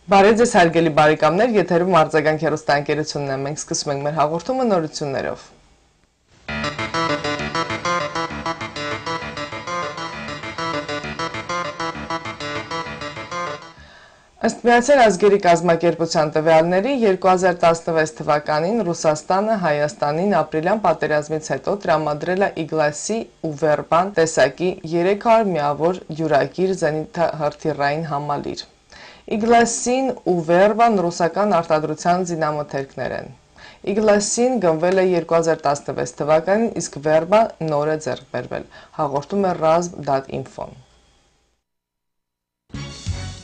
Բարև ձեզ հարգելի բարեկամներ, եթերում Ardzagang հեռուստաընկերությունն է, մենք սկսում ենք մեր հաղորդումը նորություններով։ Ըստ Միացյալ Ազգերի կազմակերպության տվյալների 2016 թվականին Ռուսաստանը Հայաստանին ապրիլյան պատերազմից հետո տրամադրել է իգլասի ու վերբան տեսակի 300 միավոր յուրագիր զենիթահրթիռային համալիր։ Իգլասին ու վերբան ռուսական արտադրության զինամթերքներ են։ Իգլասին գնվել է 2016 թվականին, իսկ վերբան նոր է ձեռք բերվել, հաղորդում է razm.info-ն։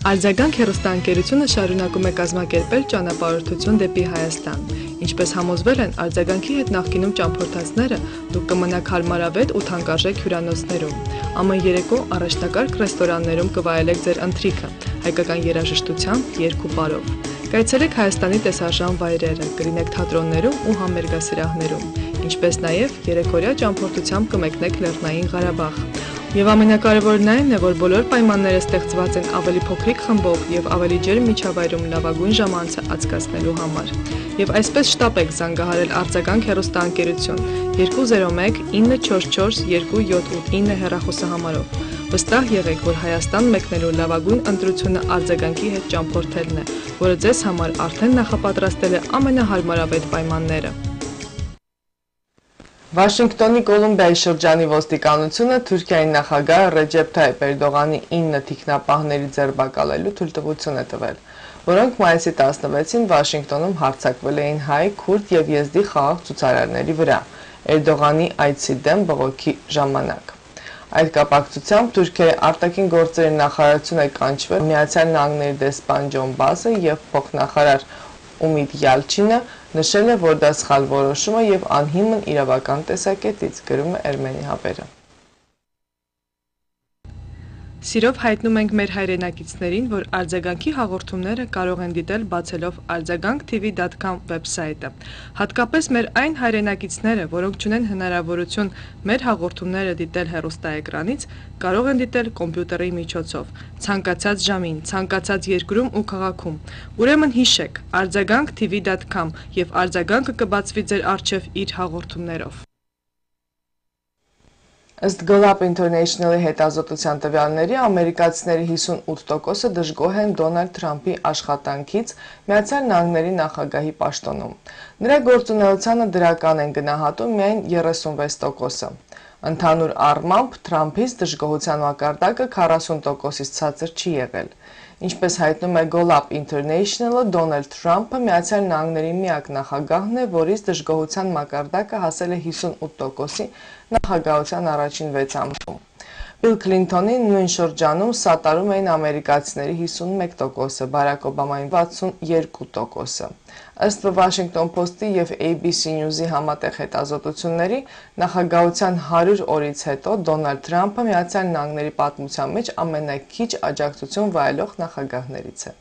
Ardzagang հեռուստաընկերությունը շարունակում է կազմակերպել ճանապարհորդություն դեպի Հայաստան։ Ինչպես համոզվել են Ardzagang-ի հետ նախկինում ճամփորդածները, դուք կմնաք հարմարավետ ու թանկարժեք հյուրանոցներում։ Ամեն երեկո առաջնակարգ ռեստորաններում կվայելեք ձեր ընթրիքը, հայկական երաժշտությամբ, երգ ու պարով։ Կայցելեք Հայաստանի տեսարժան վայրերը, կլինեք թատրոններում ու համերգասրահներում, ինչպես նաև երեկօրյա ճամփորդությամբ կմեկնեք Լեռնային Ղարաբաղ։ Եվ ամենակարևորն այն է, որ բոլոր պայմանները ստեղծված են ավելի փոքրիկ խմբով եւ ավելի ջերմ միջավայրում լավագույն ժամանցը անցկացնելու համար։ Եվ այսպես շտապեք զանգահարել Ardzagang հեռուստաընկերություն 201 944 279 հեռախոսահամարով։ Վստահ եղեք, որ Հայաստան մեկնելու լավագույն ընտրությունը Ardzagang-ի հետ ճամփորդելն է, որը ձեզ համար արդեն նախապատրաստել է ամենահարմարավետ պայմանները։ Վաշինգտոնի Կոլումբիայի շրջանի ոստիկանությունը Թուրքիայի նախագահ Ռեջեփ Թայիփ Էրդողանի 9 թիկնապահների ձերբակալելու թույլտվություն է տվել, որոնք մայիսի 16-ին Վաշինգտոնում հարձակվել էին հայ, քուրդ եւ եզդի խաղաղ ցուցարարների վրա Էրդողանի այցի դեմ բողոքի ժամանակ։ Այդ կապակցությամբ Թուրքիայի արտաքին գործերի նախարարությունը կանչվել Միացյալ Նահանգների դեսպան Ջոն Բասը եւ փոխնախարար Ումիդ Յալչինը նշել է, որ դա սխալ որոշում է եւ անհիմն իրավական տեսակետից, գրում է Էրմենի հաբերը։ Սիրով հայտնում ենք մեր հայրենակիցներին, որ Ardzagang-ի հաղորդումները կարող են դիտել բացելով ardzagangtv.com վեբսայթը։ Հատկապես մեր այն հայրենակիցները, որոնք ունեն հնարավորություն մեր հաղորդումները դիտել հեռուստաէկրանից, կարող են դիտել կոմպյուտերի միջոցով, ցանկացած ժամին, ցանկացած երկրում ու քաղաքում։ Ուրեմն հիշեք ardzagangtv.com եւ Ardzagang-ը կբացվի ձեր առջև իր հաղորդումներով։ Ըստ Gallup International-ի հետազոտության տվյալների, ամերիկացիների 58%-ը դժգոհ են Դոնալդ Թրամփի աշխատանքից Միացյալ Նահանգների նախագահի պաշտոնում։ Նրա գործունեությանը դրական են գնահատում միայն 36%-ը։ Ընդհանուր առմամբ Թրամփից դժգոհության մակարդակը 40%-ից ցածր չի եղել։ Ինչպես հայտնում է Gallup International-ը, Դոնալդ Թրամփը Միացյալ Նահանգների միակ նախագահն է, որից դժգոհության մակարդակը հասել է 58%-ի նախագահության առաջին 6 ամսում։ Բիլ Քլինթոնի նույն շրջանում սատարում էին ամերիկացիների 51%-ը, Բարակ Օբամային 62%-ը։ Ըստ Washington Post-ի եւ ABC News-ի համատեղ հետազոտությունների, նախագահության 100 օրից հետո Դոնալդ Թրամփը Միացյալ Նահանգների պատմության մեջ ամենաքիչ աջակցություն վայելող նախագահներից է։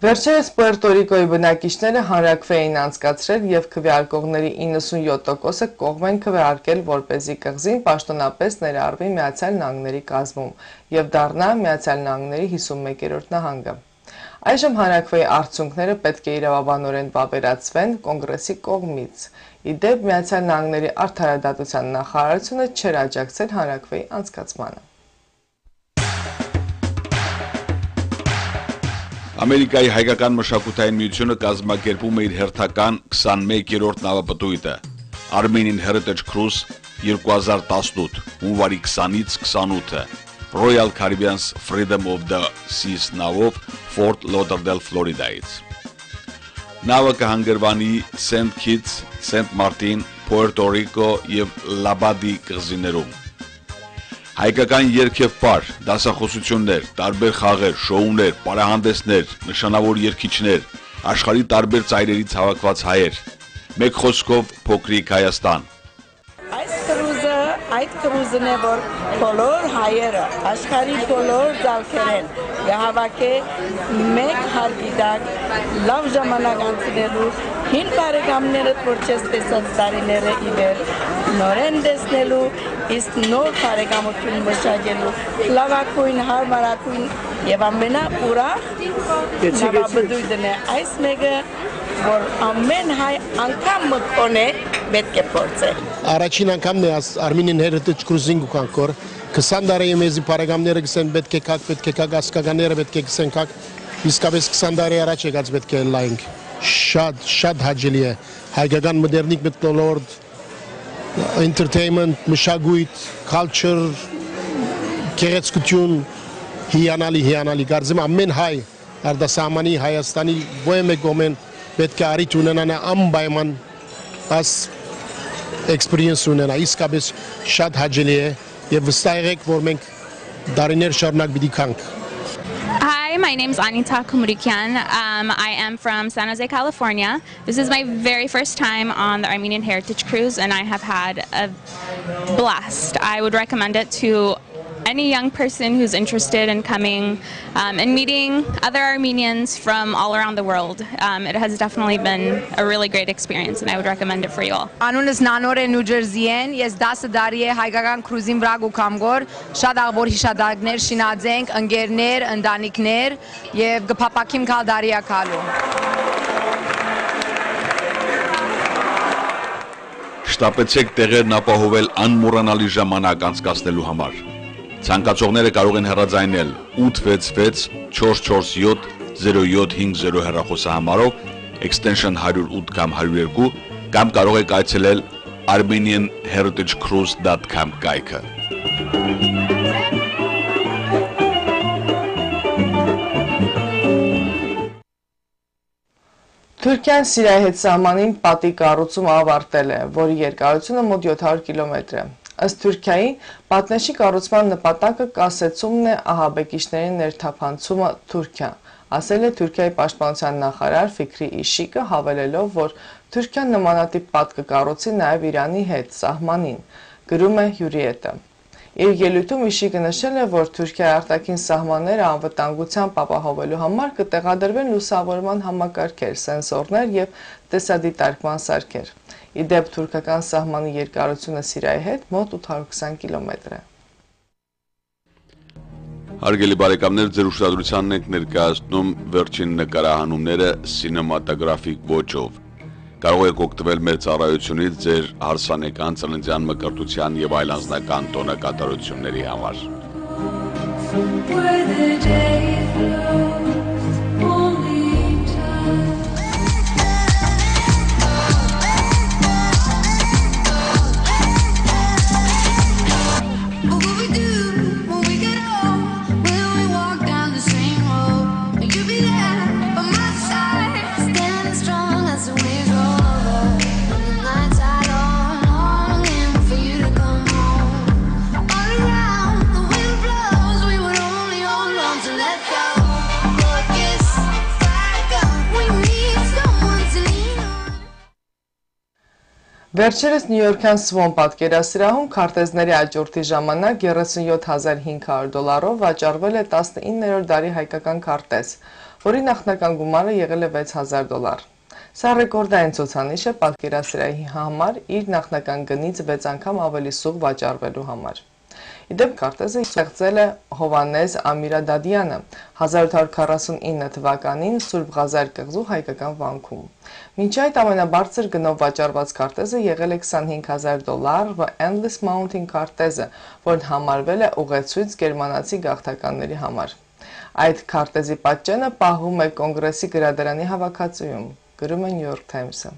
Վերջերս Պուերտո Ռիկոյի բնակիչները հանրաքվե էին անցկացրել եւ քվեարկողների 97%-ը կողմ են քվեարկել, որպեսզի կղզին պաշտոնապես ներառվի Միացյալ Նահանգների կազմում եւ դառնա Միացյալ Նահանգների 51-րդ նահանգը։ Այժմ հանրաքվեի արդյունքները պետք է իրավաբանորեն վավերացվեն կոնգրեսի կողմից։ Ի դեպ Միացյալ Նահանգների արդարադատության նախարարությունը չէր աջակցել հանրաքվեի անցկացմանը։ Ամերիկայի հայկական մշակութային միությունը կազմակերպում է իր հերթական 21-րդ նավապտույտը Armenian Heritage Cruise 2018 հունվարի 20-ից 28-ը Royal Caribbean's Freedom of the Seas նավով Fort Lauderdale, Ֆլորիդայից։ Նավը կհանգրվանի Saint Kitts, Saint Martin, Puerto Rico եւ Labadie կղզիներում։ Հայկական երգ եւ պար, դասախոսություններ, տարբեր խաղեր, շոուներ, պարահանդեսներ, նշանավոր երգիչներ, աշխարհի տարբեր ծայրերից հավաքված հայեր։ Մեկ խոսքով փոքրիկ Հայաստան։ Այդ կրուզն է, որ բոլոր հայերը, աշխարհի բոլոր ձալքերեն կհավաքի մեկ հարգիդակ, լավ ժամանակ անցնելու, հին բարեկամներդ, որ չես տեսած տարիները իվեր, նորեն տեսնելու, իսկ նոր բարեկամություն մշակելու, լավակույն, հարմարակույն եւ ամենաուրախ նավաբդույթն է այս մեկը, որ ամեն հայ անգամ մտքոն է պետք է փորձել։ Առաջին անգամն է Armenian Heritage Cruising ու կանկոր 20 տարի մեզի բարեկամները գսեն պետք է կակ ասկականները պետք է գսեն կակ իսկապես 20 տարի առաջ եկած պետք է լայնք շատ հաճելի է հայկական մոդեռնիկ մթնոլորտ entertainment մշակույթ culture գեղեցկություն հիանալի կարծեմ ամեն հայ արտասահմանի Հայաստանի ո՞մ է գոմեն պետք է արիթ ունենան անպայման as experience ունենա իսկապես շատ հաճելի է եւ վստահ եղեք որ մենք դարիներ շարունակ պիտի կանք Hi, my name is Anita Kumurikyan. I am from San Jose, California. This is my very first time on the Armenian Heritage Cruise and I have had a blast. I would recommend it to any young person who's interested in coming and meeting other Armenians from all around the world. It has definitely been a really great experience and I would recommend it for you all. Անունս Նանոր է Նյու Ջերսիեն, ես 10 տարի է հայկական կրուզին վրա գուքամգոր, շատ աղբոր հիշադակներ շինածենք, ընկերներ, ընտանիքներ եւ գփապակիմ քալ դարիա քալու։ Շտապեցեք տեղերն ապահովել անմոռանալի ժամանակ անցկացնելու համար։ Ցանկացողները կարող են հեռարձայնել 866 447 0750 հեռախոսահամարով extension 108 կամ 102 կամ կարող եք այցելել armenianheritagecruise.com կայքը։ Թուրքիան Սիրիայի հետ սահմանին պատի կառուցումը ավարտել է, որի երկարությունը մոտ 700 կիլոմետր է։ Ըստ Թուրքիայի, պատնեշի կառուցման նպատակը կասեցումն է ահաբեկիչների ներթափանցումը Թուրքիա, ասել է Թուրքիայի պաշտպանության նախարար Ֆիքրի Իշիկը, հավելելով, որ Թուրքիան նմանատիպ պատ կկառուցի նաև Իրանի հետ սահմանին, գրում է Հյուրիետը։ Իր ելույթում Իշիկը նշել է, որ Թուրքիայի արտաքին սահմանները անվտանգությամբ ապահովելու համար կտեղադրվեն լուսավորման համակարգեր, սենսորներ եւ տեսադիտարկման սարքեր։ Իդեպ թուրքական սահմանի երկարությունը Սիրիայի հետ մոտ 820 կիլոմետր է։ Հարգելի բարեկամներ, ձեր ուշադրությանն ենք ներկայացնում վերջին նկարահանումները սինեմատոգրաֆիկ ոճով։ Կարող եք օգտվել մեր ծառայությունից ձեր հարսանեկան ծննդյան մկրտության եւ այլ անձնական տոնակատարությունների համար։ Վերջերս Նյույորքյան Սվոն պատկերասրահում քարտեզների աճուրդի ժամանակ $37500 վաճառվել է 19-րդ դարի հայկական քարտեզ, որի նախնական գումարը եղել է $6000։ Սա ռեկորդային ցուցանիշ է պատկերասրահի համար իր նախնական գնից 6 անգամ ավելի սուղ վաճառվելու համար։ Իդեպ քարտեզը ստեղծել է Հովանես Ամիրադադյանը 1849 թվականին Սուրբ Ղազար կղզու հայկական վանքում։ Մինչ այդ ամենաբարձր գնով վաճառված քարտեզը եղել է $25000 Endless Mountain քարտեզը, որն համարվել է ուղեցույց գերմանացի գաղթականների համար։ Այդ քարտեզի պատճենը պահում է կոնգրեսի գրադարանի հավաքածուում, գրում է New York Times-ը։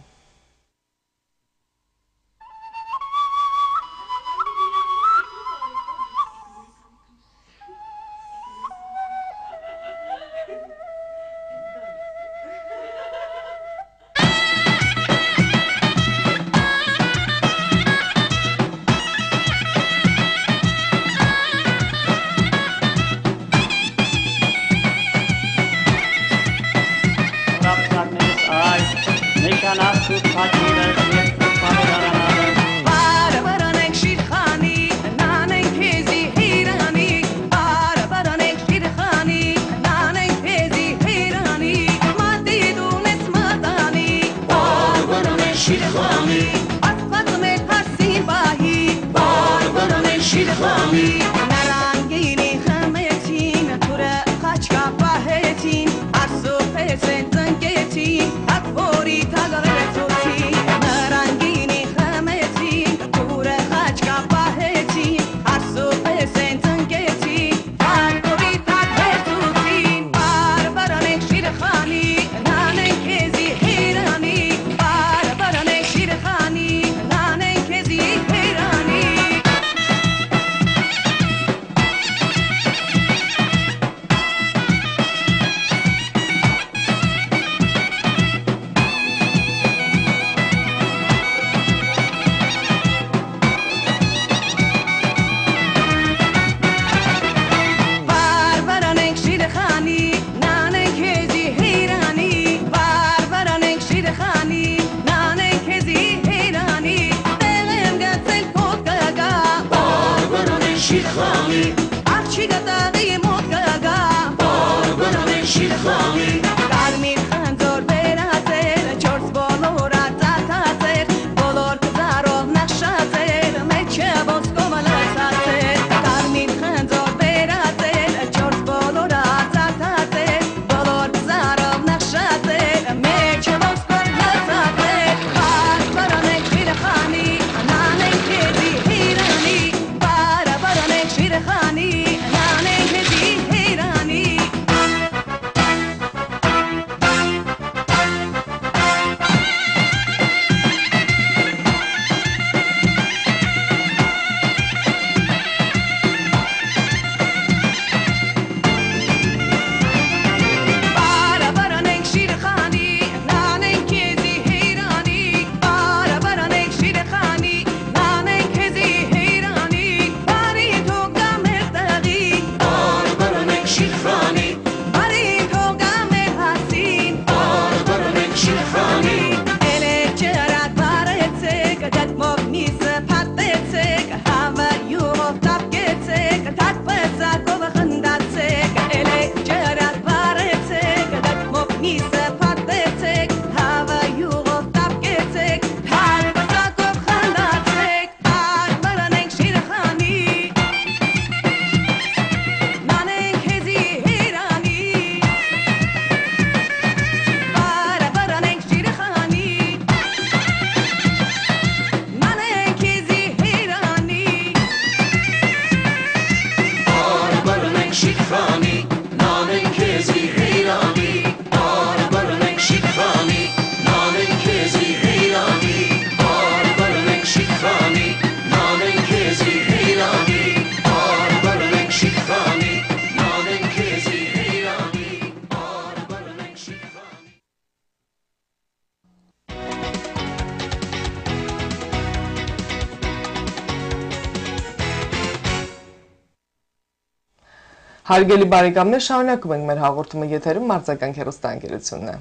Հարգելի բարեկամներ, շարունակում ենք մեր հաղորդումը եթերում Ardzagang հեռուստաընկերությունն է։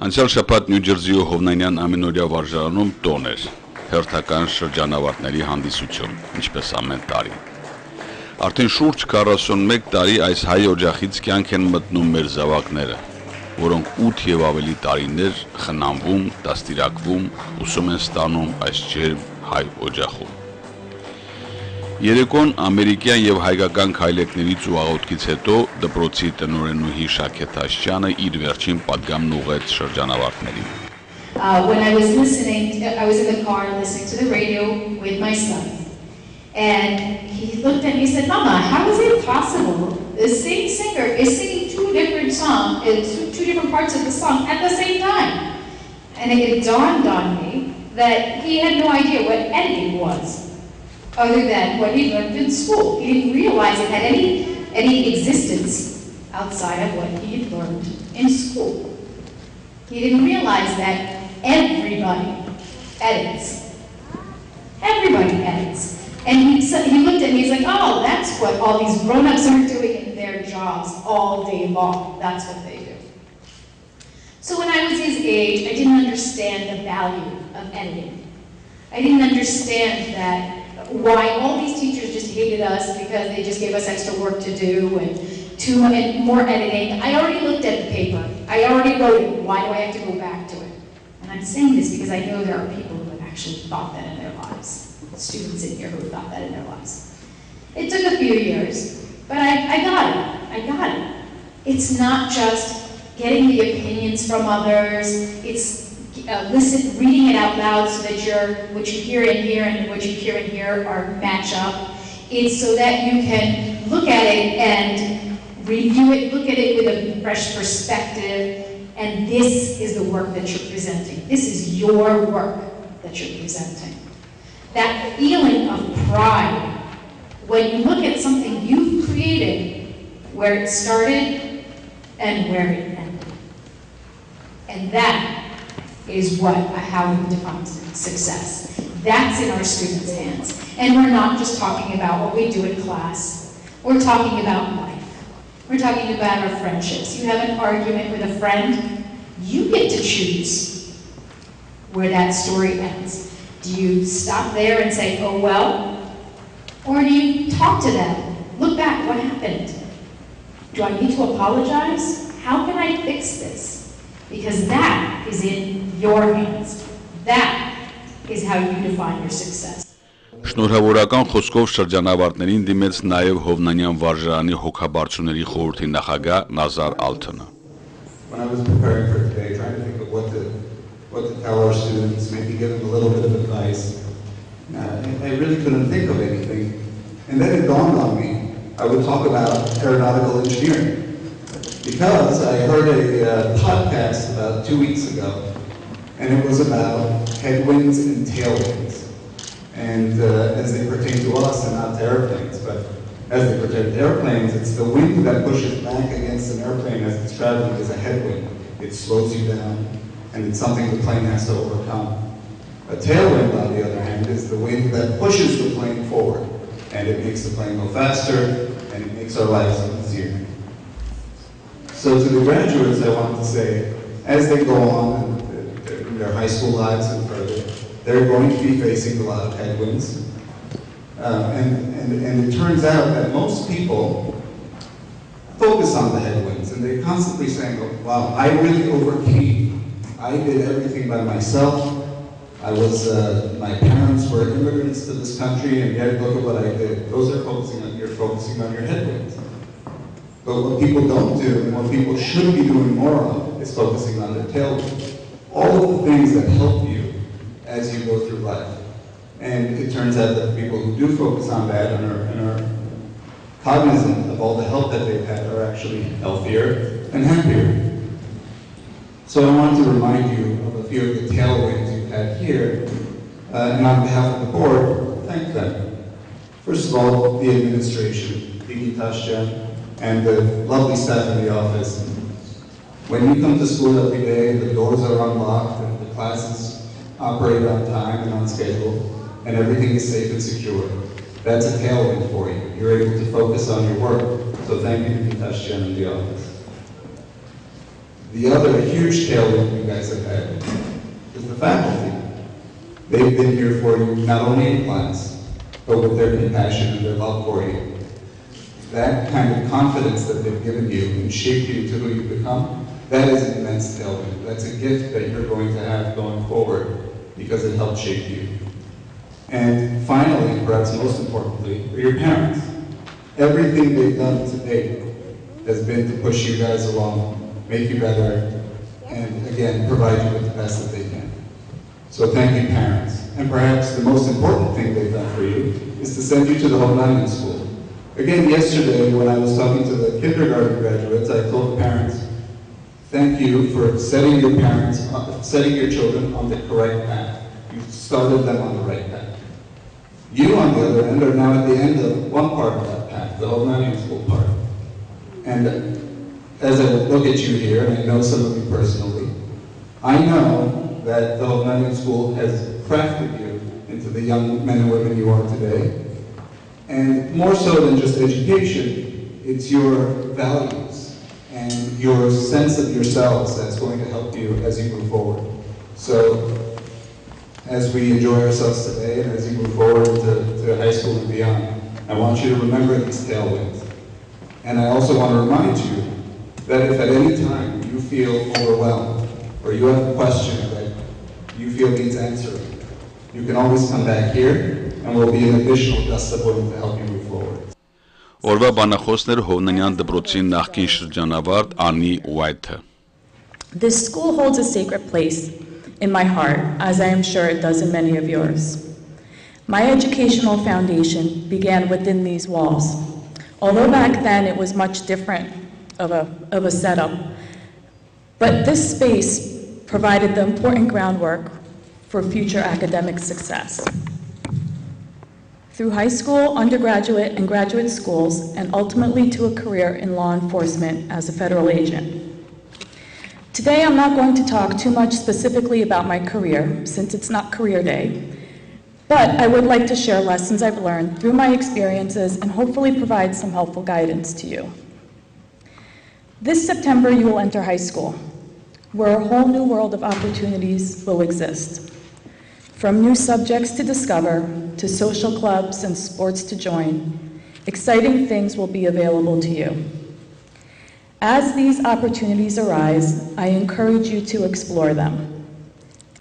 Անցյալ շաբաթ Նյու Ջերսիի Hovnanian ամենօրյա վարժարանում տոն էր, հերթական շրջանավարտների հանդիսություն, ինչպես ամեն տարի։ Արդեն շուրջ 41 տարի այս հայ օջախից կյանք են մտնում մեր զավակները, որոնք 8 եւ ավելի տարիներ խնամվում, դաստիարակվում, ուսում են ստանում այս ջերմ հայ օջախում։ Երեկոն ամերիկյան եւ հայկական քայլեկներից ու աղոթքից հետո դպրոցի տնօրենուհի Sargsyan-ը իր վերջին պատգամն ուղղեց շրջանավարտներին։ When I was in the car listening to the radio with my son. And he looked at me and said, Mama, how is it possible the same singer is singing two different songs, two different parts of the song at the same time? And it dawned on me that he had no idea what editing was, other than what he learned in school. He didn't realize it had any existence outside of what he had learned in school. He didn't realize that everybody edits. Everybody edits. And he looked at me, he's like, oh, that's what all these grown-ups are doing in their jobs all day long. That's what they do. So when I was his age, I didn't understand the value of editing. I didn't understand that why all these teachers just hated us because they just gave us extra work to do and more editing. I already looked at the paper. I already wrote it. Why do I have to go back to it? And I'm saying this because I know there are people who have actually thought that in their lives. Students in here who thought that in their lives. It took a few years, but I got it. I got it. It's not just getting the opinions from others. It's reading it out loud so that what you hear in here and what you hear in here are match up. It's so that you can look at it and review it, look at it with a fresh perspective, and this is the work that you're presenting. This is your work that you're presenting. That feeling of pride when you look at something you've created, where it started and where it ended. And that is how we define success. That's in our students' hands. And we're not just talking about what we do in class. We're talking about life. We're talking about our friendships. You have an argument with a friend, you get to choose where that story ends. Do you stop there and say, oh well? Or do you talk to them? Look back, what happened? Do I need to apologize? How can I fix this? Because that is in your hands. That is how you define your success. Շնորհավորական խոսքով շրջանավարտներին դիմեց նաև Հովնանյան վարժարանի հոգաբարձուների խորհրդի նախագահ Նազար Ալթոնը. When I was preparing for today, trying to think of what to tell our students, maybe give them a little bit of advice, I really couldn't think of anything. And then it dawned on me, I would talk about aeronautical engineering. Because I heard a podcast about 2 weeks ago, and it was about headwinds and tailwinds. And as they pertain to us and not to airplanes, but as they pertain to airplanes, it's the wind that pushes back against an airplane as it's traveling is a headwind. It slows you down, and it's something the plane has to overcome. A tailwind, on the other hand, is the wind that pushes the plane forward, and it makes the plane go faster, and it makes our lives easier. So to the graduates, I want to say, as they go on in their high school lives and further, they're going to be facing a lot of headwinds. And it turns out that most people focus on the headwinds, and they're constantly saying, oh, wow, I really overcame. I did everything by myself. My parents were immigrants to this country, and yet look at what I did. Those are you're focusing on your headwinds. But what people don't do, and what people should be doing more of, is focusing on their tailwinds. All of the things that help you as you go through life. And it turns out that people who do focus on that and are cognizant of all the help that they've had are actually healthier and happier. So I want to remind you of a few of the tailwinds you've had here, and on behalf of the board, thank them. First of all, the administration, Sargsyan, and the lovely staff in the office. When you come to school every day, the doors are unlocked and the classes operate on time and on schedule, and everything is safe and secure. That's a tailwind for you. You're able to focus on your work. So thank you to Sargsyan in the office. The other huge tailwind you guys have had is the faculty. They've been here for you not only in class, but with their compassion and their love for you. That kind of confidence that they've given you and shaped you to who you've become, that is an immense tailwind. That's a gift that you're going to have going forward because it helped shape you. And finally, perhaps most importantly, are your parents. Everything they've done to date has been to push you guys along, make you better, and again, provide you with the best that they can. So thank you, parents. And perhaps the most important thing they've done for you is to send you to the Hovnanian school. Again, yesterday when I was talking to the kindergarten graduates, I told the parents, thank you for setting your children on the correct path. You've started them on the right path. You, on the other end, are now at the end of one part of that path, the Hovnanian school part. And as I look at you here, and I know some of you personally, I know that the Hovnanian school has crafted you into the young men and women you are today. And more so than just education, it's your values and your sense of yourselves that's going to help you as you move forward. So, as we enjoy ourselves today and as you move forward to high school and beyond, I want you to remember these tailwinds. And I also want to remind you that if at any time you feel overwhelmed or you have a question that you feel needs answering, you can always come back here and will be an additional gust of wind to help you move forward. Օրվա բանախոսներ Hovnanian դպրոցի նախկին շրջանավարտ Անի Ուայթը. This school holds a sacred place in my heart, as I am sure it does in many of yours. My educational foundation began within these walls. Although back then it was much different of a setup, but this space provided the important groundwork for future academic success. Through high school, undergraduate, and graduate schools, and ultimately to a career in law enforcement as a federal agent. Today, I'm not going to talk too much specifically about my career, since it's not career day, but I would like to share lessons I've learned through my experiences and hopefully provide some helpful guidance to you. This September, you will enter high school, where a whole new world of opportunities will exist. From new subjects to discover, to social clubs and sports to join, exciting things will be available to you. As these opportunities arise, I encourage you to explore them.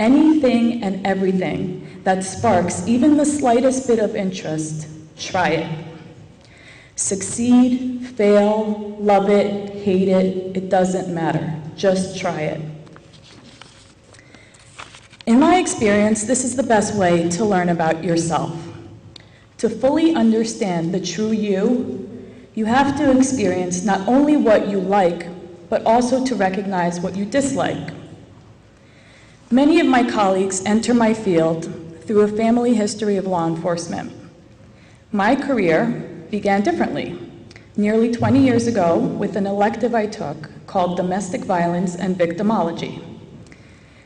Anything and everything that sparks even the slightest bit of interest, try it. Succeed, fail, love it, hate it, it doesn't matter. Just try it. In my experience, this is the best way to learn about yourself. To fully understand the true you have to experience not only what you like, but also to recognize what you dislike. Many of my colleagues enter my field through a family history of law enforcement. My career began differently, nearly 20 years ago with an elective I took called Domestic Violence and Victimology.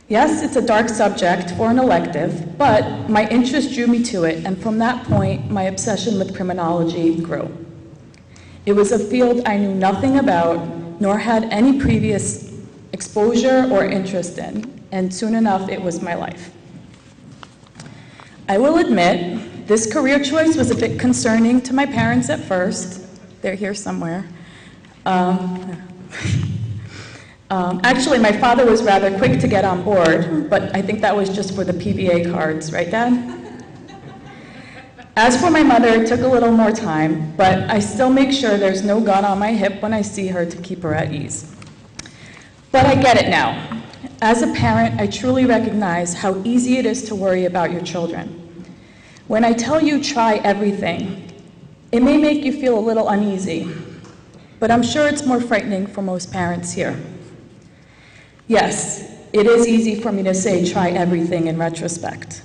Yes, it's a dark subject for an elective, but my interest drew me to it, and from that point, my obsession with criminology grew. It was a field I knew nothing about, nor had any previous exposure or interest in, and soon enough, it was my life. I will admit, this career choice was a bit concerning to my parents at first. They're here somewhere. Actually, my father was rather quick to get on board, but I think that was just for the PBA cards, right, Dad? As for my mother, it took a little more time, but I still make sure there's no gun on my hip when I see her to keep her at ease. But I get it now. As a parent, I truly recognize how easy it is to worry about your children. When I tell you try everything, it may make you feel a little uneasy, but I'm sure it's more frightening for most parents here. Yes, it is easy for me to say try everything in retrospect,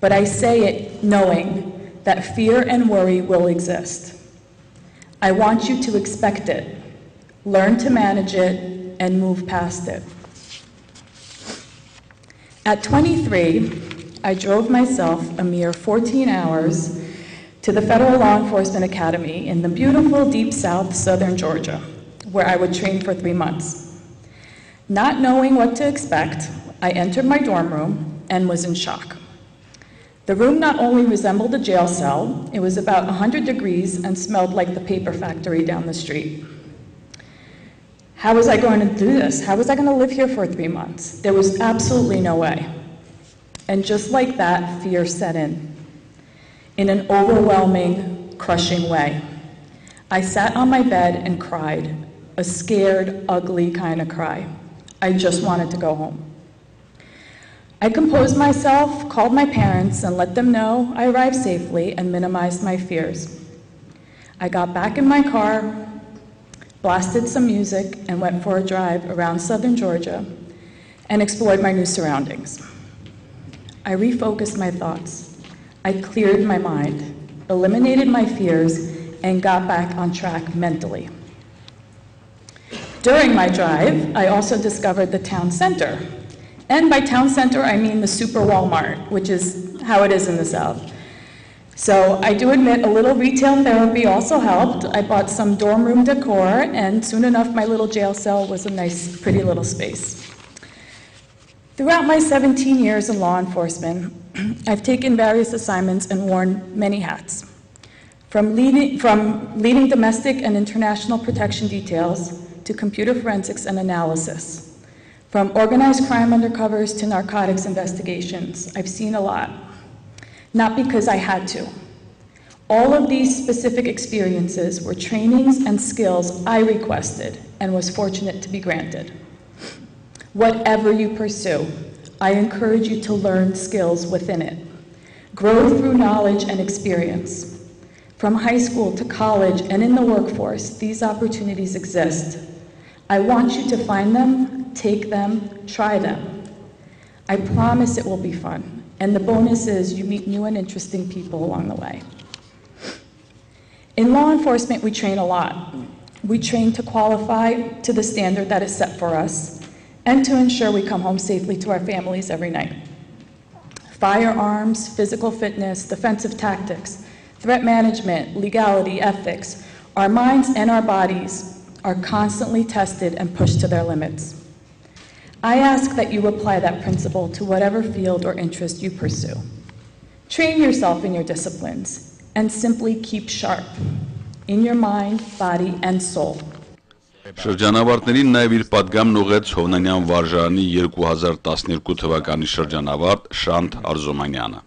but I say it knowing that fear and worry will exist. I want you to expect it, learn to manage it, and move past it. At 23, I drove myself a mere 14 hours to the Federal Law Enforcement Academy in the beautiful deep south southern Georgia, where I would train for 3 months. Not knowing what to expect, I entered my dorm room and was in shock. The room not only resembled a jail cell, it was about 100 degrees and smelled like the paper factory down the street. How was I going to do this? How was I going to live here for 3 months? There was absolutely no way. And just like that, fear set in an overwhelming, crushing way. I sat on my bed and cried, a scared, ugly kind of cry. I just wanted to go home. I composed myself, called my parents, and let them know I arrived safely and minimized my fears. I got back in my car, blasted some music, and went for a drive around southern Georgia and explored my new surroundings. I refocused my thoughts. I cleared my mind, eliminated my fears, and got back on track mentally. During my drive, I also discovered the town center. And by town center, I mean the super Walmart, which is how it is in the South. So I do admit a little retail therapy also helped. I bought some dorm room decor, and soon enough, my little jail cell was a nice, pretty little space. Throughout my 17 years in law enforcement, I've taken various assignments and worn many hats. From leading domestic and international protection details to computer forensics and analysis. From organized crime undercovers to narcotics investigations, I've seen a lot. Not because I had to. All of these specific experiences were trainings and skills I requested and was fortunate to be granted. Whatever you pursue, I encourage you to learn skills within it. Grow through knowledge and experience. From high school to college and in the workforce, these opportunities exist. I want you to find them, take them, try them. I promise it will be fun, and the bonus is you meet new and interesting people along the way. In law enforcement, we train a lot. We train to qualify to the standard that is set for us, and to ensure we come home safely to our families every night. Firearms, physical fitness, defensive tactics, threat management, legality, ethics, our minds and our bodies are constantly tested and pushed to their limits. I ask that you apply that principle to whatever field or interest you pursue. Train yourself in your disciplines and simply keep sharp in your mind, body, and soul. Շրջանավարտներին նաև իր պատգամն ուղղեց Հովնանյան վարժարանի 2012 թվականի շրջանավարտ Շանթ Արզոմանյանը.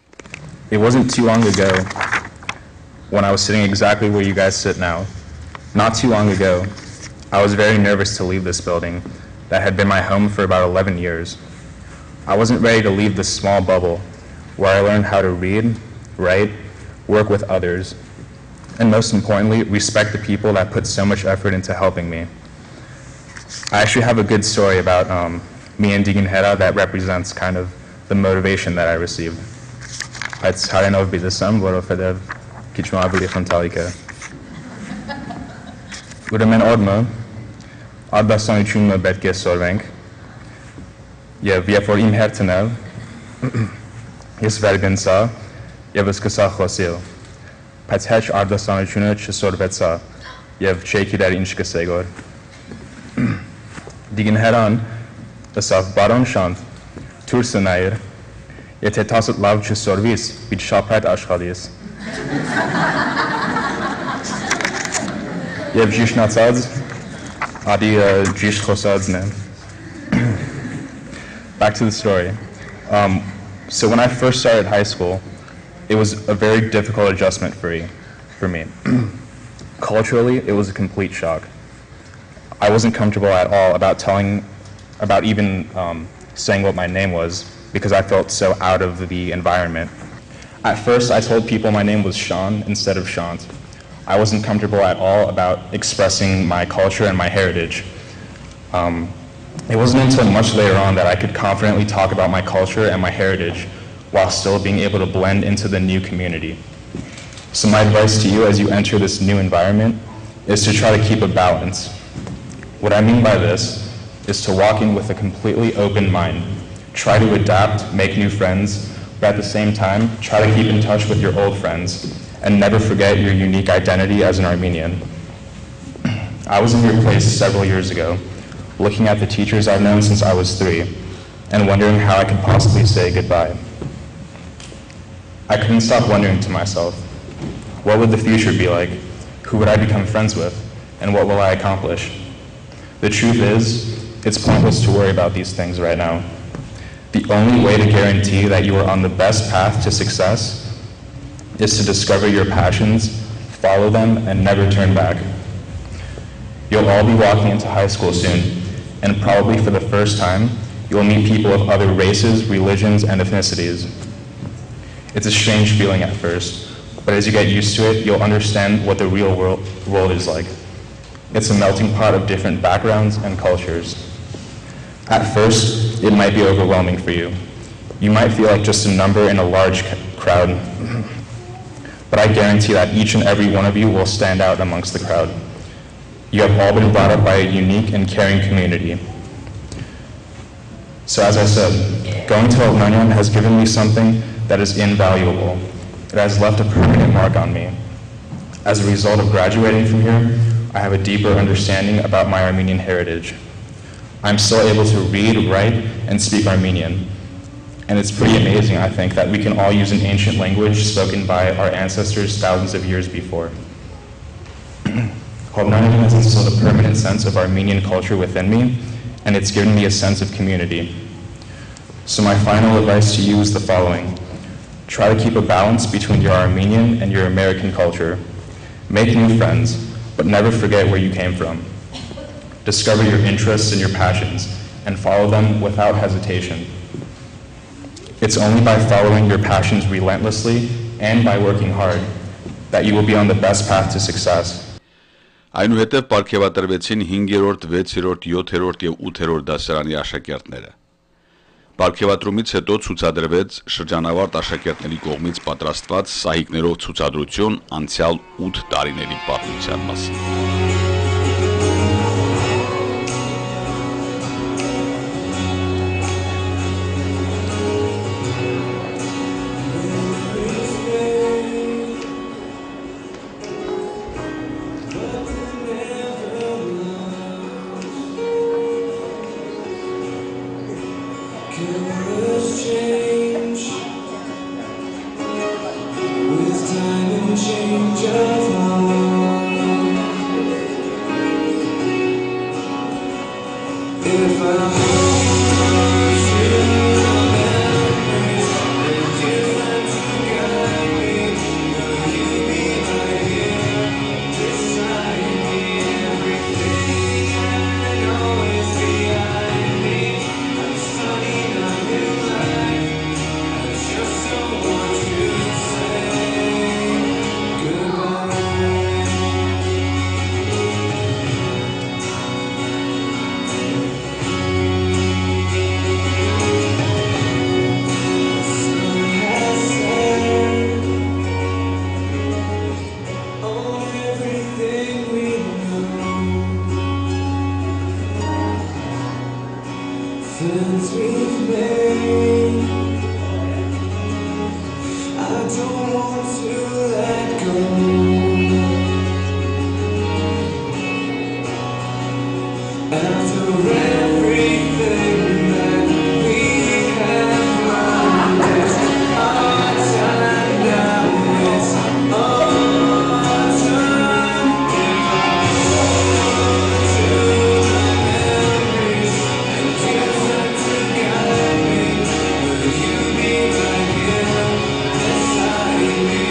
It wasn't too long ago when I was sitting exactly where you guys sit now. Not too long ago, I was very nervous to leave this building that had been my home for about 11 years. I wasn't ready to leave this small bubble where I learned how to read, write, work with others, and most importantly, respect the people that put so much effort into helping me. I actually have a good story about me and Digan Hera that represents kind of the motivation that I received. It's how I know be the sum, որովհետև քիչ ավելի ֆոնտալիկ է։ Ուրեմն օրը ադասանությունը պետք է սորվենք եւ երբ որ իմ հերթն է ես վերգնցա եւ սկսա խոսել բայց հեչ ադասանությունը չսորվեցա եւ չէի գիտեր ինչ կսեի որ Digan Heran ասավ բարոն Շանթ դուրս նայր եթե տասը լավ չսորվիս պիտի շապատ աշխատես եւ ճիշտնացած ադի ճիշտ խոսածն է Back to the story. So when I first started high school, it was a very difficult adjustment for me. Culturally, it was a complete shock. I wasn't comfortable at all about even saying what my name was because I felt so out of the environment. At first, I told people my name was Sean instead of Shant. I wasn't comfortable at all about expressing my culture and my heritage. It wasn't until much later on that I could confidently talk about my culture and my heritage while still being able to blend into the new community. So my advice to you as you enter this new environment is to try to keep a balance. What I mean by this is to walk in with a completely open mind, try to adapt, make new friends, but at the same time, try to keep in touch with your old friends and never forget your unique identity as an Armenian. I was in your place several years ago, looking at the teachers I've known since I was 3 and wondering how I could possibly say goodbye. I couldn't stop wondering to myself, what would the future be like? Who would I become friends with? And what will I accomplish? The truth is, it's pointless to worry about these things right now. The only way to guarantee that you are on the best path to success is to discover your passions, follow them, and never turn back. You'll all be walking into high school soon, and probably for the first time, you will meet people of other races, religions, and ethnicities. It's a strange feeling at first, but as you get used to it, you'll understand what the real world is like. It's a melting pot of different backgrounds and cultures. At first, it might be overwhelming for you. You might feel like just a number in a large crowd, but I guarantee that each and every one of you will stand out amongst the crowd. You have all been brought up by a unique and caring community. So as I said, going to Hovnanian has given me something that is invaluable. It has left a permanent mark on me. As a result of graduating from here, I have a deeper understanding about my Armenian heritage. I'm still able to read, write, and speak Armenian. And it's pretty amazing, I think, that we can all use an ancient language spoken by our ancestors thousands of years before. Hovnanian has instilled a permanent sense of Armenian culture within me, and it's given me a sense of community. So my final advice to you is the following. Try to keep a balance between your Armenian and your American culture. Make new friends, but never forget where you came from. Discover your interests and your passions, and follow them without hesitation. It's only by following your passions relentlessly and by working hard that you will be on the best path to success. Այնուհետև պարգևատրվեցին 5-րդ, 6-րդ, 7-րդ և 8-րդ դասարանի աշակերտները։ Պարգևատրումից հետո ցուցադրվեց շրջանավարտ աշակերտների կողմից պատրաստված սահիկներով ցուցադրություն անցյալ 8 տարիների պատմության մասին։ I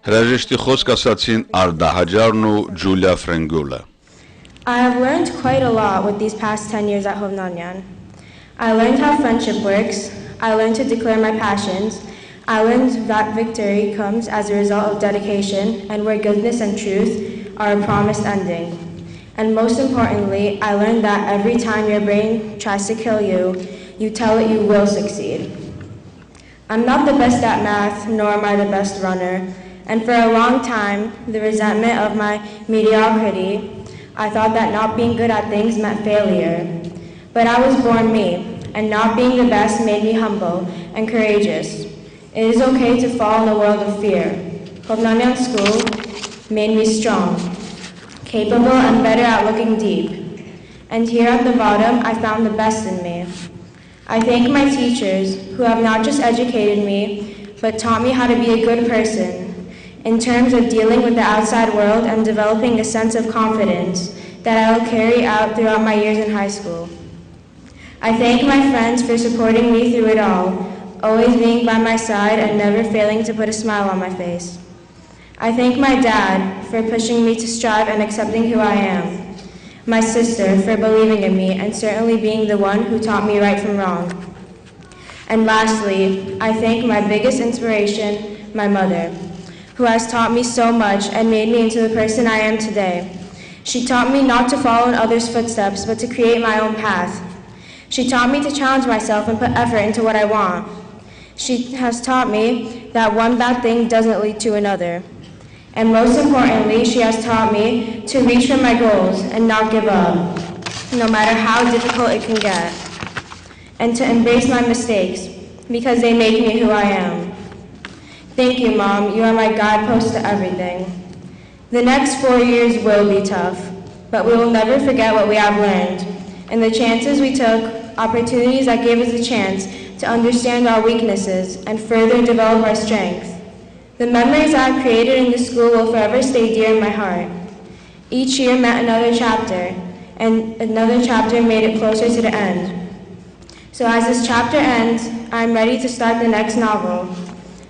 Հրաժեշտի խոսք ասացին Arda Hajarն ու Julia Frengula. I have learned quite a lot with these past 10 years at Hovnanian. I learned how friendship works. I learned to declare my passions. I learned that victory comes as a result of dedication and where goodness and truth are a promised ending. And most importantly, I learned that every time your brain tries to kill you, you tell it you will succeed. I'm not the best at math, nor am I the best runner. And for a long time, the resentment of my mediocrity, I thought that not being good at things meant failure. But I was born me, and not being the best made me humble and courageous. It is okay to fall in a world of fear. Hovnanian school made me strong, capable and better at looking deep. And here at the bottom, I found the best in me. I thank my teachers who have not just educated me, but taught me how to be a good person in terms of dealing with the outside world and developing a sense of confidence that I will carry out throughout my years in high school. I thank my friends for supporting me through it all, always being by my side and never failing to put a smile on my face. I thank my dad for pushing me to strive and accepting who I am, my sister for believing in me and certainly being the one who taught me right from wrong. And lastly, I thank my biggest inspiration, my mother, who has taught me so much and made me into the person I am today. She taught me not to follow in others' footsteps, but to create my own path. She taught me to challenge myself and put effort into what I want. She has taught me that one bad thing doesn't lead to another. And most importantly, she has taught me to reach for my goals and not give up, no matter how difficult it can get, and to embrace my mistakes, because they make me who I am. Thank you, Mom. You are my guidepost to everything. The next 4 years will be tough, but we will never forget what we have learned, and the chances we took, opportunities that gave us a chance to understand our weaknesses and further develop our strength. The memories I have created in this school will forever stay dear in my heart. Each year meant another chapter, and another chapter made it closer to the end. So as this chapter ends, I am ready to start the next novel.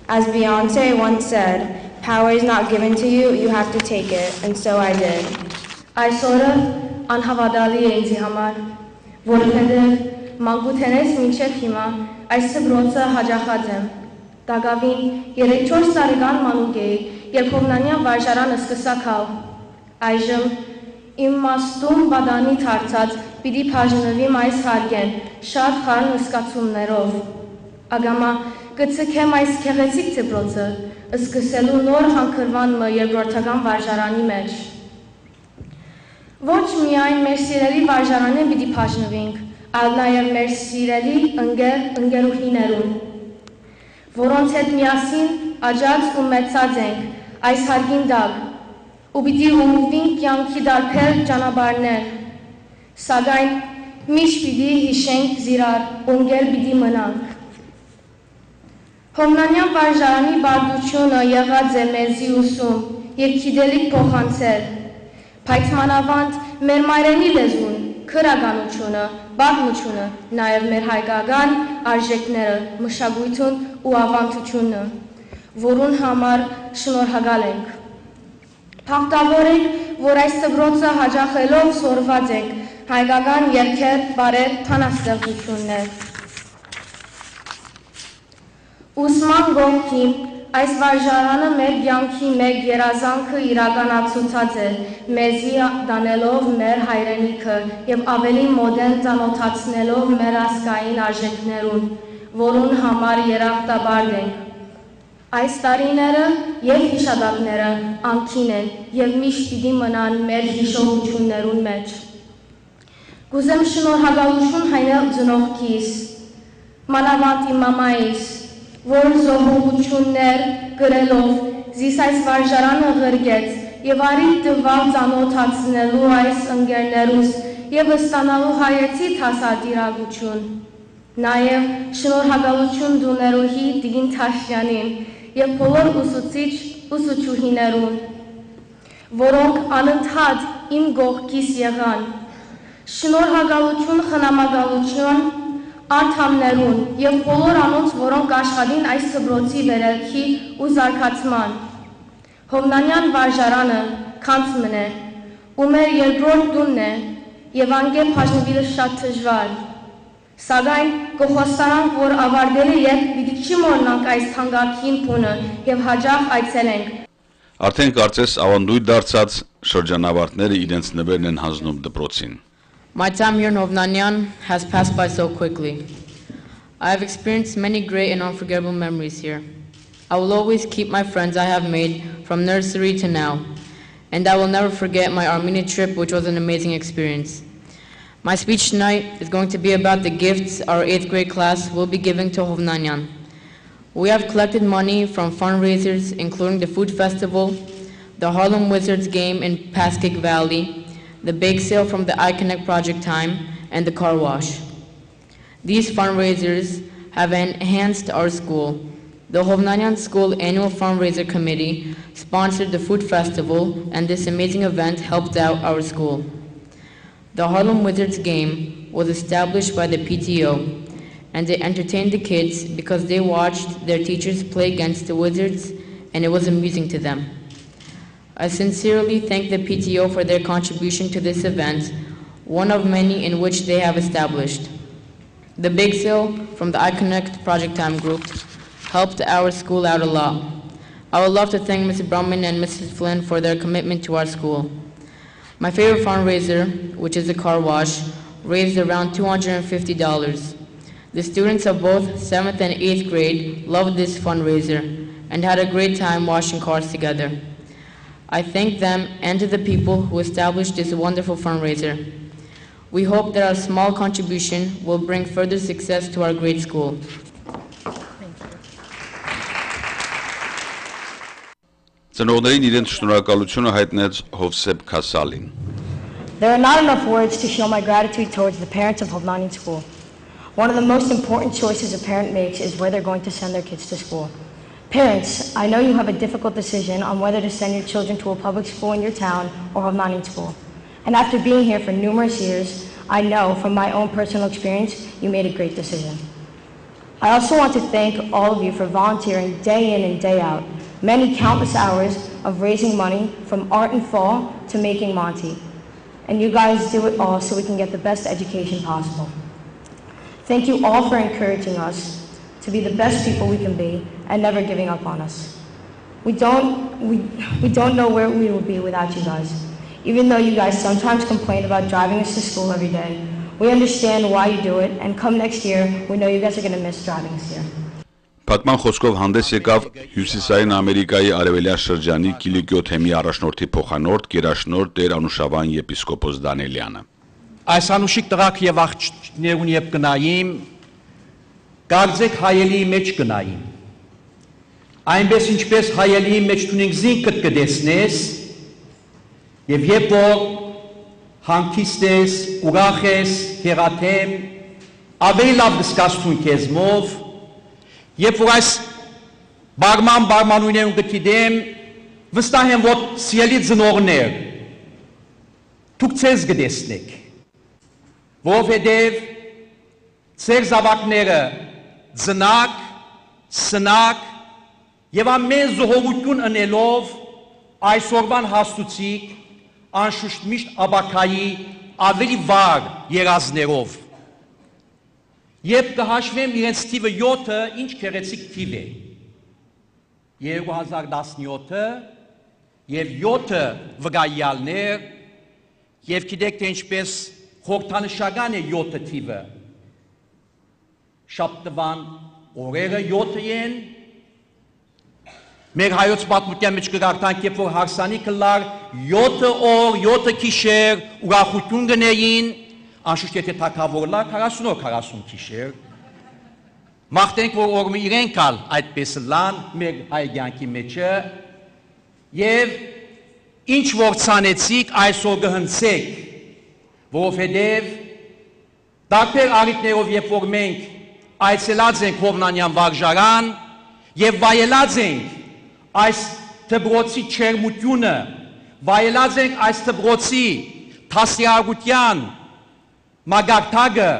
As Beyonce once said, power is not given to you, you have to take it, and so I did. Այսօրը անհավատալի է ինձ համար, որովհետև մանկութենից մինչև հիմա այս սփռոցը հաջախած եմ։ Դակավին 3-4 տարեկան մանուկ էի, երբ Hovnanian վարժարանը սկսա քալ։ Այժմ իմ մաստում բադանի թարցած պիտի բաժնվիմ այս հարգեն շատ խառն զգացումներով։ Ագամա կցկեմ այս քեղեցիկ ծբրոցը, սկսելու նոր հանքրվանը երկրորդական վարժարանի մեջ։ Ոչ միայն մեր սիրելի վարժարանին պիտի բաժնվենք, այլ նաև մեր սիրելի ընկերուհիներուն, որոնց հետ միասին աճած ու մեծած ենք այս հարգին տակ, ու պիտի ուղղվենք կյանքի դարբեր ճանապարհներ, սակայն միշտ պիտի հիշենք զիրար, ընկեր պիտի մնանք։ Hovnanian վարժարանի բարդությունը եղած է մեզի ուսում և գիտելիք փոխանցել, բայց մանավանդ մեր մայրենի լեզուն, քրագանությունը, պատմությունը, նաև մեր հայկական արժեքները, մշակույթն ու ավանդությունը, որուն համար շնորհակալ ենք։ Փախտավոր ենք, որ այս ծբրոցը հաջախելով սորված ենք հայկական երգեր, բարեր, բանաստեղծություններ։ Ուսման գոհքին այս վարժարանը մեր կյանքի մեկ երազանքը իրականացուցած է, մեզի դանելով մեր հայրենիքը և ավելի մոդեն ծանոթացնելով մեր ազգային արժեքներուն, որուն համար երախտաբարդ ենք։ Այս տարիները և հիշատակները անքին են և միշտ պիտի մնան մեր հիշողություններուն մեջ։ Կուզեմ շնորհակալություն հայնել ծնողքիս, մանավանդ իմ մամայիս, որ զոհողություններ գրելով զիս այս վարժարանը ղրգեց և արիտ տվալ ծանոթացնելու այս ընկերներուս և ստանալու հայեցի թասադիրագություն։ Նաև շնորհակալություն դուներուհի Տիգին Թաշյանին եւ բոլոր ուսուցչուհիներուն, որոնք անընդհատ իմ կողքիս եղան։ Շնորհակալություն խնամակալություն անդամներուն եւ բոլոր անոնց, որոնք աշխատին այս դպրոցի վերելքի ու զարգացման։ Հովնանյան վարժարանը քանցմն է, ու մեր երկրորդ տունն է եւ անգե բաժնվելը շատ դժվար։ Սակայն կխոստանանք, որ ավարտել է եւ պիտի չմոռնանք այս թանկարքին բունը եւ հաջող այցելենք։ Արդեն կարծես ավանդույթ դարձած շրջանավարտները իրենց նվերն են հանձնում դպրոցին։ My time here in Hovnanian has passed by so quickly. I have experienced many great and unforgettable memories here. I will always keep my friends I have made from nursery to now, and I will never forget my Armenia trip, which was an amazing experience. My speech tonight is going to be about the gifts our 8th grade class will be giving to Hovnanian. We have collected money from fundraisers, including the food festival, the Harlem Wizards game in Paskik Valley, the bake sale from the iConnect Project Time, and the car wash. These fundraisers have enhanced our school. The Hovnanian School Annual Fundraiser Committee sponsored the food festival, and this amazing event helped out our school. The Harlem Wizards game was established by the PTO, and they entertained the kids because they watched their teachers play against the Wizards, and it was amusing to them. I sincerely thank the PTO for their contribution to this event, one of many in which they have established. The big sale from the iConnect Project Time group helped our school out a lot. I would love to thank Mrs. Brumman and Mrs. Flynn for their commitment to our school. My favorite fundraiser, which is the car wash, raised around $250. The students of both 7th and 8th grade loved this fundraiser and had a great time washing cars together. I thank them and to the people who established this wonderful fundraiser. We hope that our small contribution will bring further success to our great school. Ծնողներին իրենց շնորհակալությունը հայտնեց Հովսեփ Քասալին։ There are not enough words to show my gratitude towards the parents of Hovnanian School. One of the most important choices a parent makes is where they're going to send their kids to school. Parents, I know you have a difficult decision on whether to send your children to a public school in your town or Hovnanian School. And after being here for numerous years, I know from my own personal experience, you made a great decision. I also want to thank all of you for volunteering day in and day out, many countless hours of raising money from art and fall to making Monty. And you guys do it all so we can get the best education possible. Thank you all for encouraging us to be the best people we can be and never giving up on us. We don't know where we would be without you guys. Even though you guys sometimes complain about driving us to school every day, we understand why you do it, and come next year, we know you guys are going to miss driving us here. Փակման խոսքով հանդես եկավ Հյուսիսային Ամերիկայի արևելյան շրջանի Կիլիկիո թեմի առաջնորդի փոխանորդ Գերաշնորհ Տեր Անուշավան եպիսկոպոս Դանիելյանը։ Այս անուշիկ տղաք եւ աղջիկներուն եւ գնայիմ, կարծեք հայելի մեջ գնայիմ։ Այնպես ինչպես հայելի մեջ տունենք զինքդ կդեսնես, եւ երբ որ հանգիստ ես, ուրախ ես, հեղաթեմ, ավելի լավ կզգացություն քեզմով, երբ որ այս բարմանույններուն գտիդեմ, վստահ եմ, որ սիրելի ծնողներ, դուք ձեզ կտեսնեք, որովհետև ձեր զավակները ծնակ, սնակ եւ ամեն զոհողություն ընելով այսօրվան հաստուցիկ անշուշտ միշտ աբակայի ավելի վառ երազներով։ Երբ կհաշվեմ իրենց թիվը 7-ը, ինչ քերեցիկ թիվ է։ 2017-ը եւ 7 վգայալներ եւ գիտեք թե ինչպես խորհրդանշական է 7 թիվը։ Շաբթվան օրերը 7 են։ Մեր հայոց պատմության մեջ կգարտանք, երբ որ հարսանիքը լար 7 օր, 7 գիշեր ուրախություն գնեին, անշուշտ եթե թագավոր լար 40 օր, 40 գիշեր։ Մաղթենք, որ օրը իրենք ալ այդպես լան մեր հայ կյանքի մեջը եւ ինչ որ ցանեցիք այսօր կհնցեք, որովհետեւ տարբեր առիթներով երբ որ մենք այցելած ենք Հովնանյան վարժարան եւ վայելած ենք այս դպրոցի չերմությունը, վայելած ենք այս դպրոցի դասյարակության մագարտակը,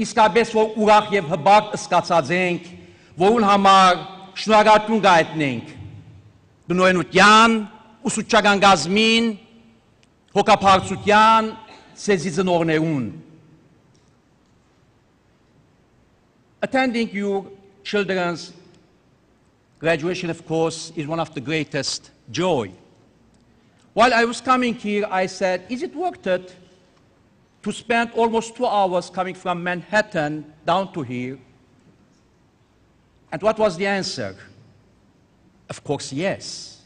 իսկապես որ ուրախ եւ հբարտ սկացած ենք, որուն համար շնորհակալություն գայտնենք բնօրենության, ուսուցչական գազմին, հոգապարծության, սեզիզնորներուն. Attending your children's graduation, of course, is one of the greatest joy. While I was coming here, I said, is it worth it to spend almost 2 hours coming from Manhattan down to here? And what was the answer? Of course, yes.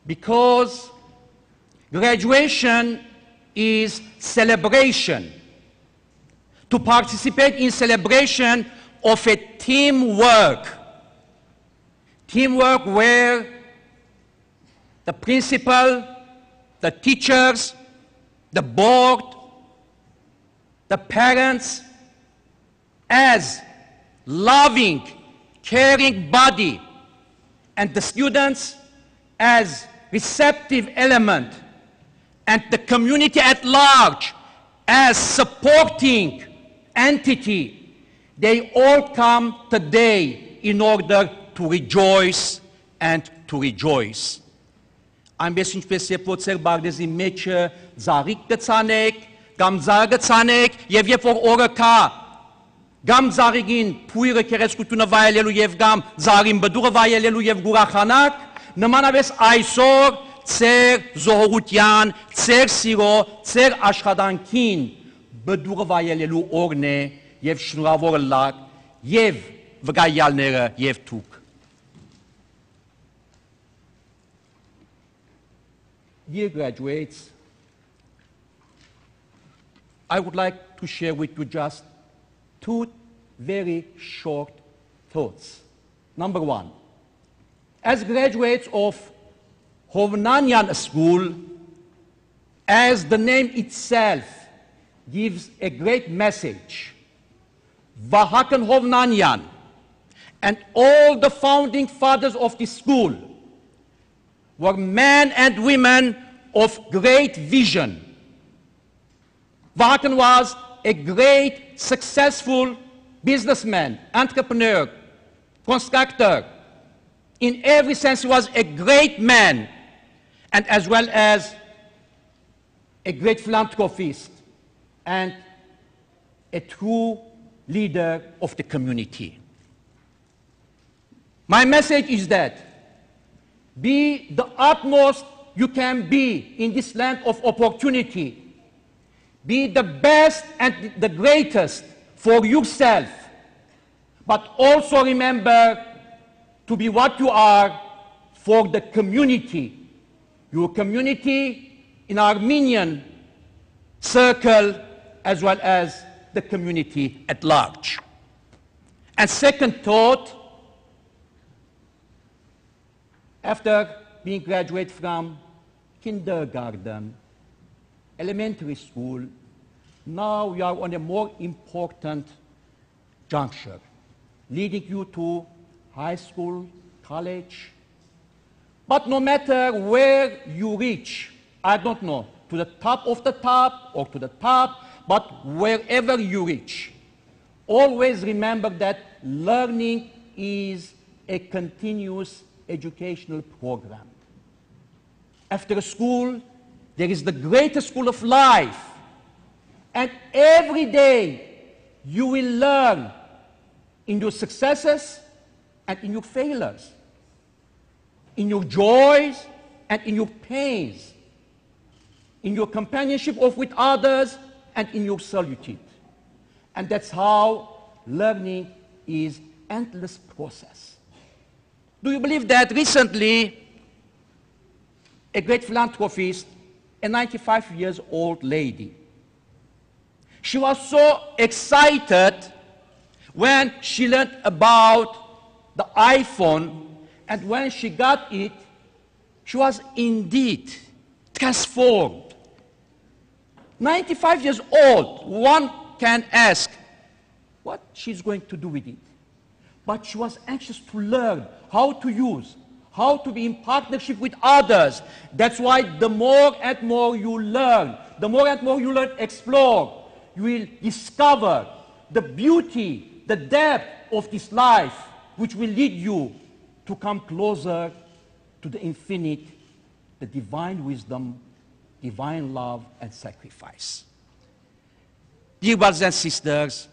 Because graduation is celebration. To participate in celebration of a teamwork. Teamwork where the principal, the teachers, the board, the parents, as loving, caring body, and the students as receptive element, and the community at large as supporting entity, they all come today in order to rejoice and to rejoice. Այնպես ինչպես երբ որ ծեր բաղդեզի մեջը զարիկ կցանեք, կամ զար կցանեք, եւ երբ որ օրը կա, կամ զարիկին փույրը քերեսկությունը վայելելու եւ կամ զարին բդուղը վայելելու եւ գուրախանակ, նմանապես այսօր ծեր զոհության, ծեր սիրո, ծեր աշխատանքին բդուղը վայելելու օրն է եւ շնորհավոր լակ եւ վկայալները եւ թուք. Dear graduates, I would like to share with you just 2 very short thoughts. Number 1, as graduates of Hovnanian school, as the name itself gives a great message, Vahakan Hovnanian and all the founding fathers of this school were men and women of great vision. Vahakan was a great, successful businessman, entrepreneur, constructor. In every sense, he was a great man, and as well as a great philanthropist and a true leader of the community. My message is that be the utmost you can be in this land of opportunity. Be the best and the greatest for yourself, but also remember to be what you are for the community, your community in Armenian circle as well as the community at large. And second thought, after being graduated from kindergarten, elementary school, now we are on a more important juncture, leading you to high school, college. But no matter where you reach, I don't know, to the top of the top or to the top, but wherever you reach, always remember that learning is a continuous educational program. After school, there is the greatest school of life. And every day, you will learn in your successes and in your failures, in your joys and in your pains, in your companionship with others and in your solitude. And that's how learning is an endless process. Do you believe that recently a great philanthropist, a 95-year-old lady, she was so excited when she learned about the iPhone, and when she got it, she was indeed transformed. 95 years old, one can ask, what she's going to do with it. But she was anxious to learn how to use, how to be in partnership with others. That's why the more and more you learn, explore, you will discover the beauty, the depth of this life, which will lead you to come closer to the infinite, the divine wisdom, divine love, and sacrifice. Dear brothers and sisters,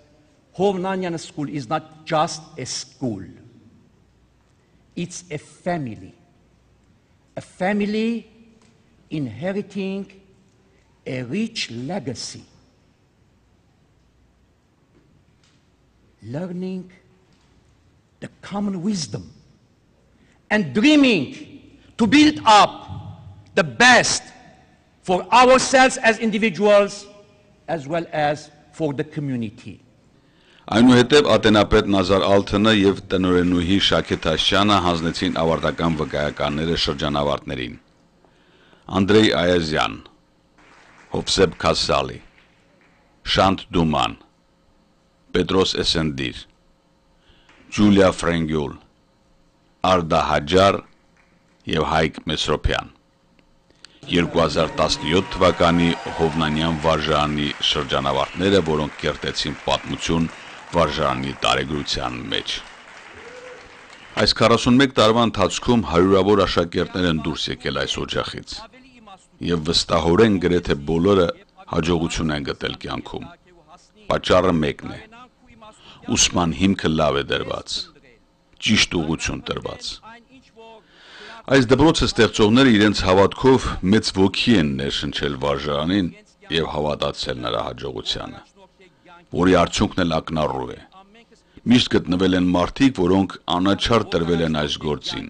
Hovnanian School is not just a school. It's a family inheriting a rich legacy, learning the common wisdom, and dreaming to build up the best for ourselves as individuals, as well as for the community. Այնուհետև ատենապետ Նազար Ալթնը և տնօրենուհի Շաքեթ Աշյանը հանձնեցին ավարտական վկայականները շրջանավարտներին։ Անդրեյ Այազյան, Հովսեփ Քասալի, Շանթ Դուման, Պետրոս Էսենդիր, Ջուլիա Ֆրենգյուլ, Արդա Հաջար և Հայկ Մեսրոպյան։ 2017 թվականի Հովնանյան վարժարանի շրջանավարտները, որոնք կերտեցին պատմություն վարժարանի տարեգրության մեջ։ Այս 41 տարվա ընթացքում հարյուրավոր աշակերտներ են դուրս եկել այս օջախից եւ վստահորեն գրեթե բոլորը հաջողություն են գտել կյանքում։ Պատճառը մեկն է. ուսման հիմքը լավ է դրված, ճիշտ ուղղություն տրված։ Այս դպրոցը ստեղծողները իրենց հավատքով մեծ ոգի են ներշնչել վարժարանին եւ հավատացել նրա հաջողությանը, որի արդյունքն էլ ակնառու է։ Միշտ գտնվել են մարդիկ, որոնք անաչառ տրվել են այս գործին,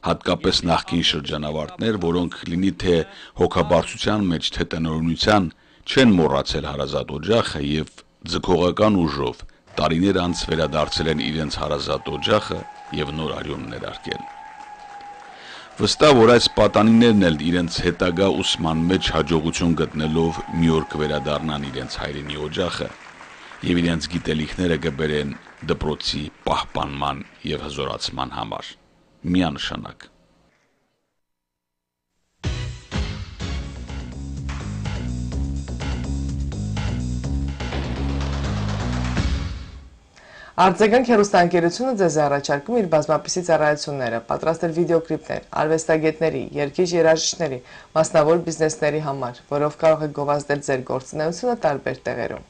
հատկապես նախկին շրջանավարտներ, որոնք լինի թե հոգաբարձության մեջ, թե տնօրինության չեն մոռացել հարազատ օջախը եւ ձգողական ուժով տարիներ անց վերադարձել են իրենց հարազատ օջախը եւ նոր արյուն ներարկել։ Վստահ որ այս պատանիներն էլ իրենց հետագա ուսման մեջ հաջողություն գտնելով մի օր կվերադառնան իրենց հայրենի օջախը եւ իրենց գիտելիքները կբերեն դպրոցի պահպանման եւ հզորացման համար։ Միանշանակ։ Ardzagang հեռուստաընկերությունը ձեզ է առաջարկում իր բազմապիսի ծառայությունները, պատրաստել վիդեոկլիպներ, արվեստագետների, երգիչ երաժիշտների, մասնավոր բիզնեսների համար, որով կարող եք գովազդել ձեր գործունեությունը տարբեր տեղերում։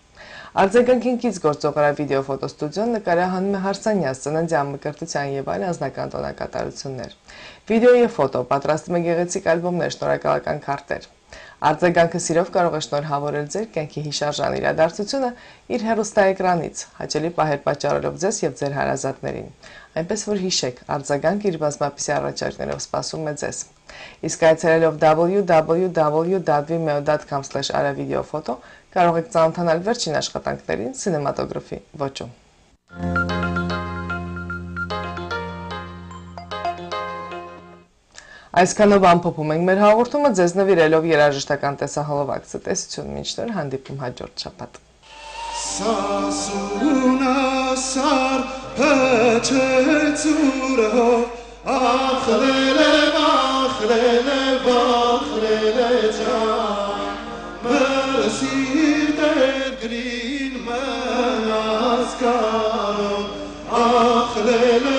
Ardzagang-ին կից գործողարա վիդեոֆոտոստուդիոն նկարահանում է հարսանյաց, ծննդյան, մկրտության եւ այլ անձնական տոնակատարություններ։ Վիդեո եւ ֆոտո պատրաստում է գեղեցիկ ալբոմներ, շնորհակալական քարտեր։ Ardzagang-ը սիրով կարող է շնորհավորել ձեր կյանքի հիշարժան իրադարձությունը իր հեռուստաէկրանից, հաճելի պահեր պատճառելով ձեզ եւ ձեր հարազատներին։ Այնպես որ հիշեք, Ardzagang-ը իր բազմապիսի առաջարկներով սպասում է ձեզ։ Իսկ այցելելով www.vimeo.com/aravideofoto կարող եք ծանոթանալ վերջին աշխատանքներին սինեմատոգրաֆի ոճում։ Այսքանով ամփոփում ենք մեր հաղորդումը, ձեզ նվիրելով երաժշտական տեսահոլովակ ցտեսություն, մինչդեռ հանդիպում հաջորդ շաբաթ։ Սասունասար փչեցուրո ախրելե ջան մրսիրտեր գրին մնասկարո ախրելե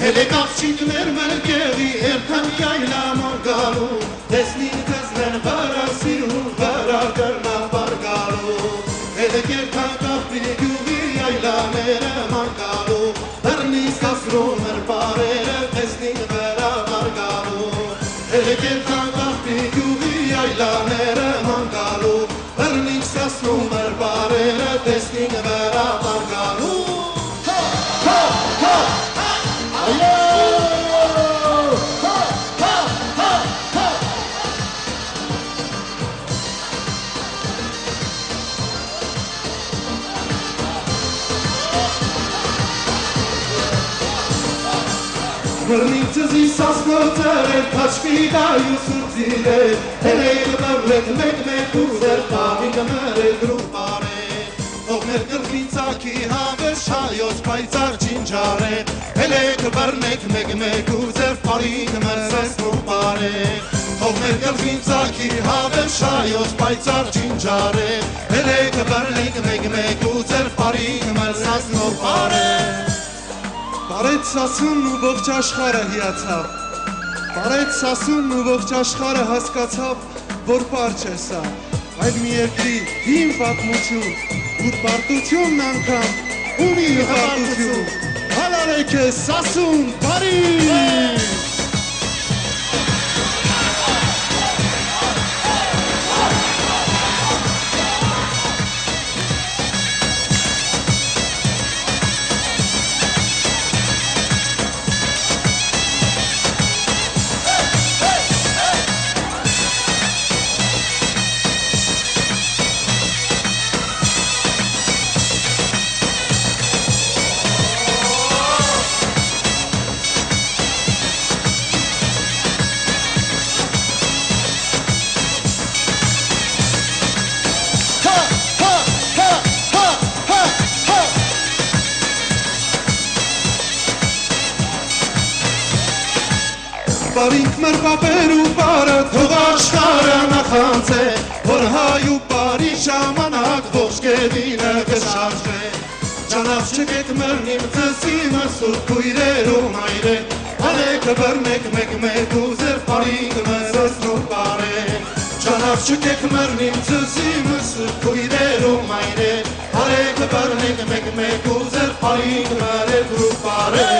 Hele kapçikler merkevi erkan yaylaman galu Desni tezler barasiru baragarna bargalu Hele kerkan kapini güvi yaylamere mangalu Berni sasro merparere desni berabar galu Hele kerkan kapini güvi yaylamere mangalu Berni sasro merparere desni berabar galu Mırnitzi sasnotere kaçkida yusuzile Hele kıbarlet mekme kuzer pavin mere grupare Ogmer kırpitsa ki haber şayos payzar cincare Hele kıbarnek mekme kuzer pavin mere grupare Ogmer kırpitsa ki haber şayos payzar cincare Hele kıbarnek mekme kuzer pavin mere grupare Բարետ սասունն ու ողջ աշխարհը հիացավ, Բարետ սասունն ու ողջ աշխարհը հասկացավ, որ պարզ չէ սա, այլ մի երկրի հին պատմություն, ուր պարտությունն անգամ ունի հպարտություն, հալարեք է սասուն, բարի! Բարինք մեր պապեր ու բարը թող աշխարհը նախանցե Որ հայ ու բարի ժամանակ ողջ գետինը կշարժե Ճանաչ չկեք մերնիմ ծեսիմը սուրբ քույրեր ու մայրեր Արեքը բռնեք մեկ ու ձեր բարինք մեզ նոպարե Ճանաչ չկեք մերնիմ ծեսիմը սուրբ քույրեր ու մայրեր Արեքը բռնեք մեկ ու ձեր բարինք մեր նոպարե